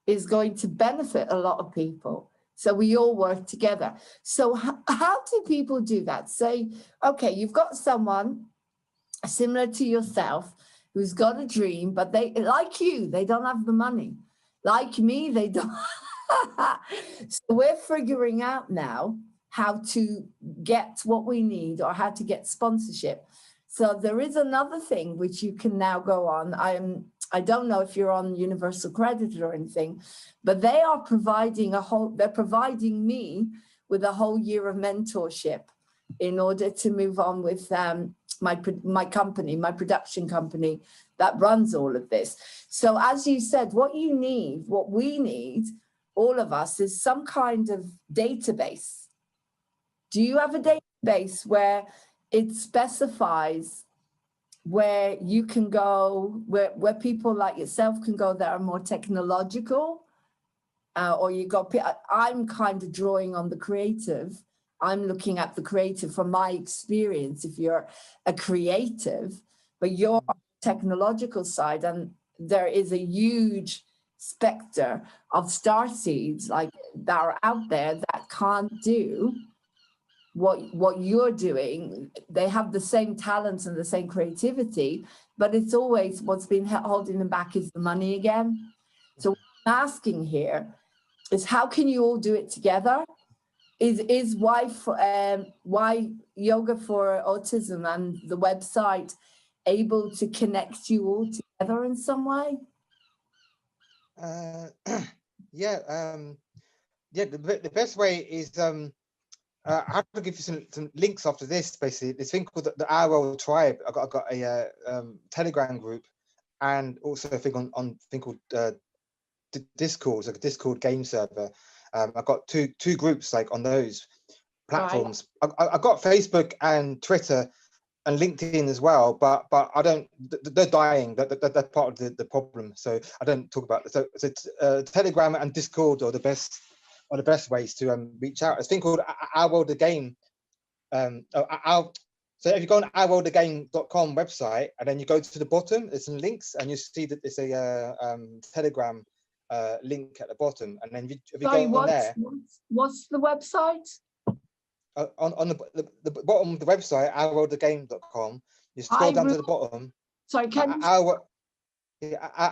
is going to benefit a lot of people. So we all work together. So how do people do that? Say, okay, you've got someone similar to yourself who's got a dream, but they, like you, they don't have the money. Like me, they don't. So we're figuring out now how to get what we need or how to get sponsorship. So there is another thing which you can now go on. I don't know if you're on Universal Credit or anything, but they are providing they're providing me with a whole year of mentorship in order to move on with my company, my production company that runs all of this. So as you said, what we need, all of us, is some kind of database. Do you have a database where it specifies where you can go, where people like yourself can go that are more technological? Or you got, I'm kind of drawing on the creative. I'm looking at the creative from my experience. If you're a creative, but you're on the technological side, and there is a huge spectre of starseeds like that are out there that can't do what you're doing. They have the same talents and the same creativity, but it's always what's been holding them back is the money again. So what I'm asking here is, how can you all do it together? Is why Yoga for Autism and the website able to connect you all together in some way? The best way is I have to give you some links after this. Basically, this thing called the Our World Tribe. I got a Telegram group, and also a thing on thing called Discord, like a Discord game server. I've got two groups like on those platforms. Right. I got Facebook and Twitter and LinkedIn as well, but I don't. They're dying. They're part of the problem. So I don't talk about it. So Telegram and Discord are the best ways to reach out. It's a thing called Our World of Game. So if you go on ourworldofgame.com website, and then you go to the bottom, there's some links, and you see that there's a Telegram link at the bottom, and then if you go on there. What's the website? On the bottom of the website, ourworldofgame.com, you scroll down to the bottom. Sorry, can you?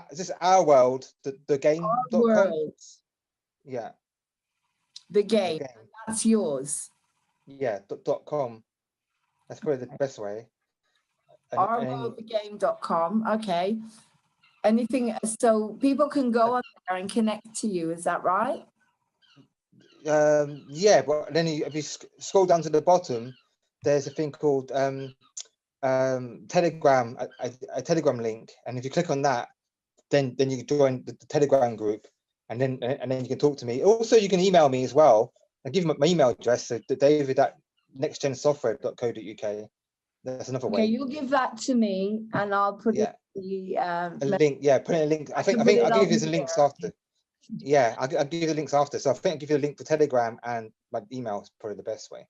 This is Our World, the game.com. Yeah. The game. That's yours. Yeah, .com. That's probably the best way. rworldthegame.com. Okay. Anything, so people can go on there and connect to you, is that right? Yeah, but then if you scroll down to the bottom, there's a thing called Telegram, a Telegram link, and if you click on that, then you can join the Telegram group, and then you can talk to me. Also, you can email me as well. I give you my email address, so david@nextgensoftware.co.uk. That's another way. Okay, you'll give that to me, and I'll put it the a link. Yeah, put in a link. I think I'll give you the links after. Yeah, I'll give you the links after. So I think I'll give you a link for Telegram, and my email is probably the best way.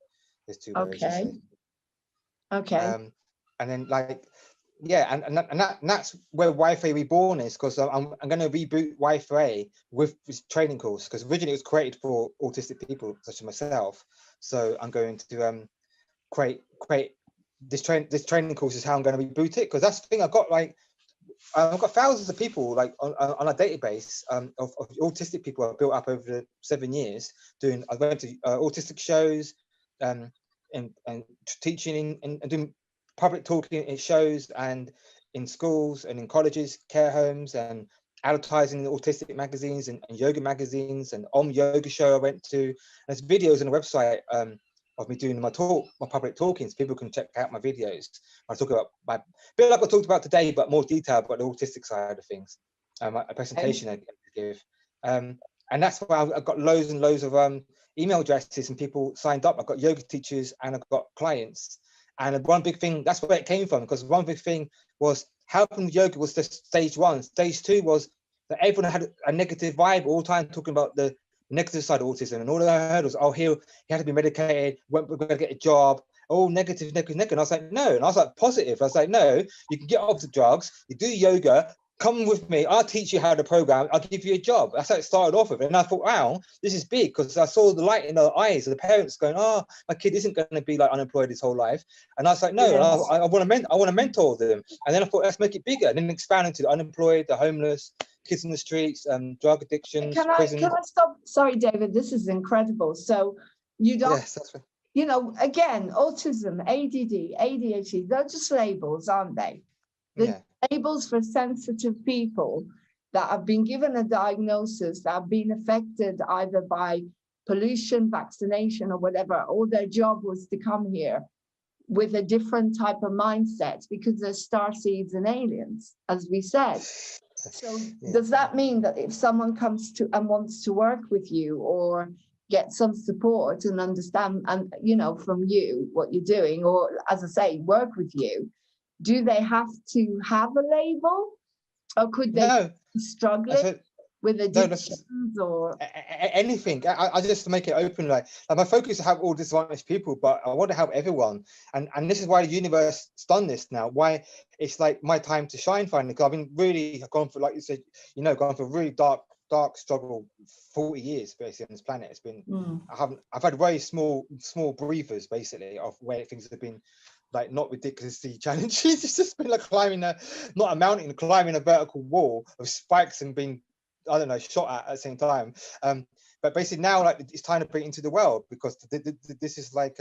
There's two ways. Okay. And then and that's where Wi-Fi Reborn is, because I'm going to reboot Wi-Fi with this training course, because originally it was created for autistic people such as myself. So I'm going to create this training course is how I'm going to reboot it, because that's the thing. I've got thousands of people like on a database of autistic people I've built up over the 7 years doing. I went to autistic shows and teaching and doing public talking in shows and in schools and in colleges, care homes, and advertising in autistic magazines and yoga magazines, and yoga show I went to. And there's videos on the website of me doing my public talkings. People can check out my videos. I talk about a bit like I talked about today, but more detail about the autistic side of things. A presentation I give, and that's why I've got loads and loads of email addresses and people signed up. I've got yoga teachers and I've got clients. And one big thing, that's where it came from, because one big thing was helping yoga was just stage one. Stage two was that everyone had a negative vibe all the time, talking about the negative side of autism. And all I heard was, oh, he had to be medicated, we're going to get a job. Oh, negative. And I was like, no. And I was like, positive. I was like, no, you can get off the drugs, you do yoga, come with me, I'll teach you how to program, I'll give you a job. That's how it started off with. And I thought, wow, this is big, because I saw the light in their eyes of the parents going, oh, my kid isn't going to be like unemployed his whole life. And I was like, no, yes. I want to mentor them. And then I thought, let's make it bigger, and then expand into the unemployed, the homeless, kids in the streets, drug addiction. Can I stop? Sorry, David, this is incredible. So you don't, yes, that's right. You know, again, autism, ADD, ADHD, they're just labels, aren't they? The labels for sensitive people that have been given a diagnosis, that have been affected either by pollution, vaccination, or whatever, or their job was to come here with a different type of mindset because they're starseeds and aliens, as we said. So does that mean that if someone comes to and wants to work with you or get some support and understand, and you know, from you what you're doing, or as I say, work with you, do they have to have a label, or could they be struggling with addictions or anything? I just make it open. Like my focus is to help all disadvantaged people, but I want to help everyone. And this is why the universe has done this now. Why it's like my time to shine finally. Because I've been really gone for, like you said, gone for a really dark struggle. 40 years basically on this planet. It's been I've had very small breathers basically of where things have been like not ridiculously challenging. It's just been like climbing not a mountain, climbing a vertical wall of spikes and being, I don't know, shot at the same time. But basically now, like, it's time to bring it into the world, because this is like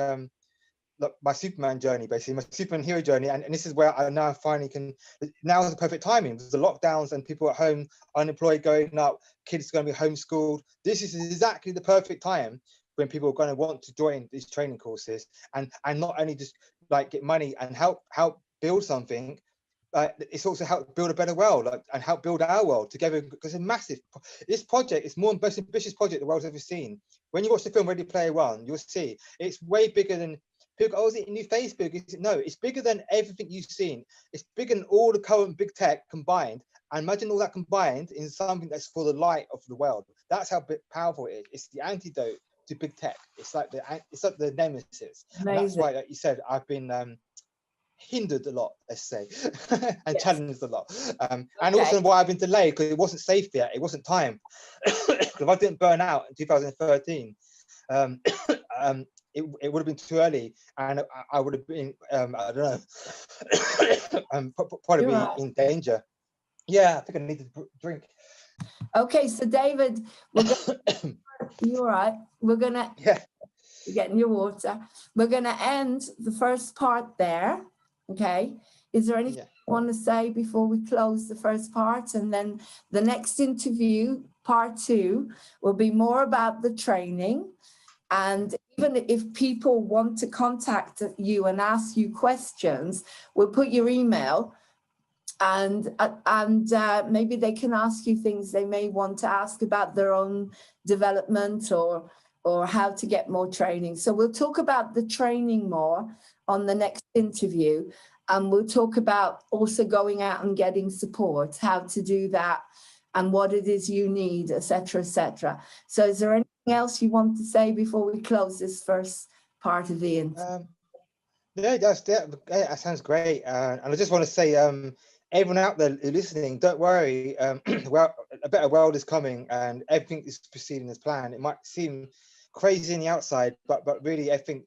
my Superman journey, basically my Superman hero journey, and this is where I now finally can. Now is the perfect timing. There's the lockdowns and people at home, unemployed going up, kids going to be homeschooled. This is exactly the perfect time when people are going to want to join these training courses and not only just like get money and help build something. It's also help build a better world, and help build our world together, because it's massive. This project is more most ambitious project the world's ever seen. When you watch the film Ready Player One, you'll see it's way bigger than people. Oh, is it a new Facebook? No, it's bigger than everything you've seen. It's bigger than all the current big tech combined. And imagine all that combined in something that's for the light of the world. That's how powerful it is. It's the antidote to big tech. It's like the nemesis. And that's why, like you said, I've been hindered a lot, let's say, and challenged a lot. And also why I've been delayed, because it wasn't safe yet. It wasn't time. If I didn't burn out in 2013, it would have been too early, and I would have been, I don't know, probably be in danger. Yeah, I think I need to drink. Okay, so David, you're right. We're gonna getting your water. We're going to end the first part there. Okay. Is there anything you want to say before we close the first part? And then the next interview, part 2, will be more about the training. And even if people want to contact you and ask you questions, we'll put your email, and maybe they can ask you things they may want to ask about their own development or how to get more training. So we'll talk about the training more on the next interview, and we'll talk about also going out and getting support, how to do that, and what it is you need, etc., etc. So is there anything else you want to say before we close this first part of the interview? Yeah, that sounds great. And I just want to say, everyone out there listening, don't worry. Well, a better world is coming, and everything is proceeding as planned. It might seem crazy in the outside, but really, I think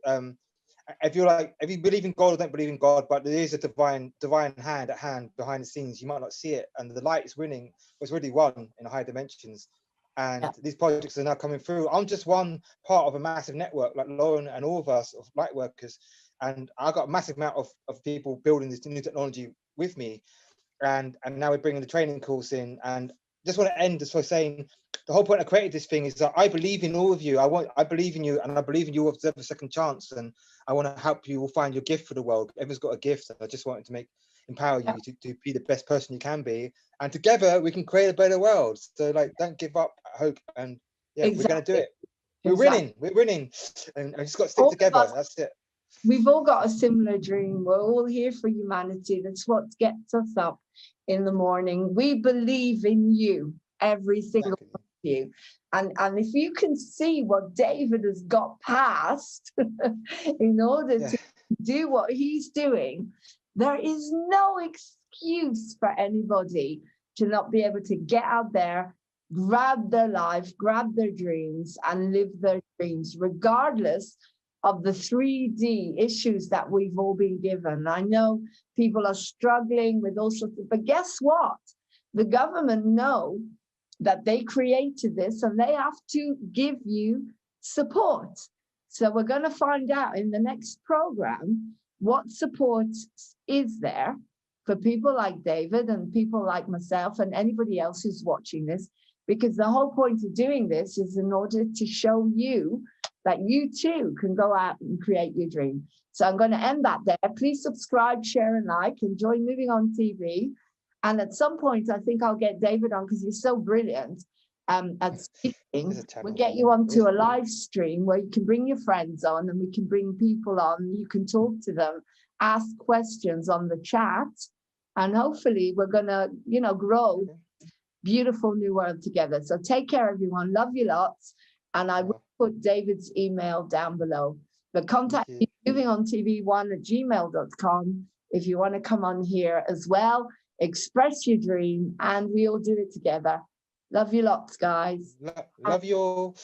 if you believe in God or don't believe in God, but there is a divine hand at hand behind the scenes. You might not see it, and the light is winning. It's really won in higher dimensions. And these projects are now coming through. I'm just one part of a massive network, like Lauren and all of us, of light workers. And I got a massive amount of people building this new technology with me. And now we're bringing the training course in. And just want to end just by saying the whole point I created this thing is that I believe in all of you. I believe in you, and I believe in you all deserve a second chance. And I want to help you all find your gift for the world. Everyone's got a gift. And I just wanted to empower you to be the best person you can be. And together we can create a better world. So don't give up hope. And we're going to do it. We're winning. And I just got to stick together. That's it. We've all got a similar dream. We're all here for humanity. That's what gets us up in the morning. We believe in you, every single one of you. And if you can see what David has got past in order to do what he's doing, there is no excuse for anybody to not be able to get out there, grab their life, grab their dreams, and live their dreams, regardless of the 3D issues that we've all been given. I know people are struggling with all sorts of, but guess what? The government know that they created this, and they have to give you support. So we're going to find out in the next program what support is there for people like David and people like myself and anybody else who's watching this, because the whole point of doing this is in order to show you that you too can go out and create your dream. So I'm going to end that there. Please subscribe, share, and like, and join Moving On TV. And at some point, I think I'll get David on, because he's so brilliant at speaking. We'll get you onto a live stream where you can bring your friends on, and we can bring people on. You can talk to them, ask questions on the chat, and hopefully we're going to, grow beautiful new world together. So take care, everyone. Love you lots. And I will put David's email down below. But contact me, movingontv1@gmail.com, if you want to come on here as well. Express your dream, and we all do it together. Love you lots, guys. Love you all.